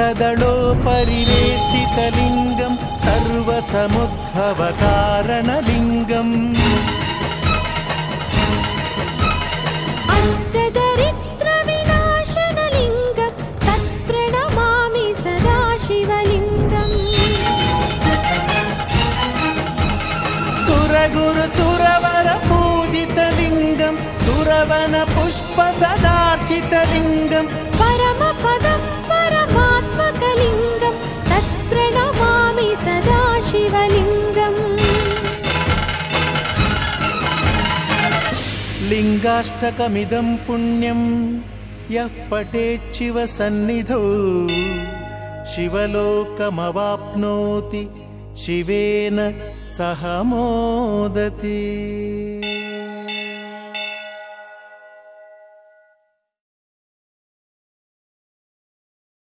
अष्टदलोपरिवेष्टितलिङ्गं सर्वसमुद्भवकारणलिङ्गम् अष्टदरिद्रविनाशनलिङ्गं तत्प्रणमामि सदा शिवलिङ्गम् सुरगुरुसुरवरपूजितलिङ्गं सुरवनपुष्पसदार्चितलिङ्गं परमपदं परमात्मकलिङ्गं तत्प्रणमामि सदा शिवलिङ्गम् लिङ्गाष्टकमिदं पुण्यं यः पठेच्छिव सन्निधौ शिवलोकमवाप्नोति शिवेन सह मोदते।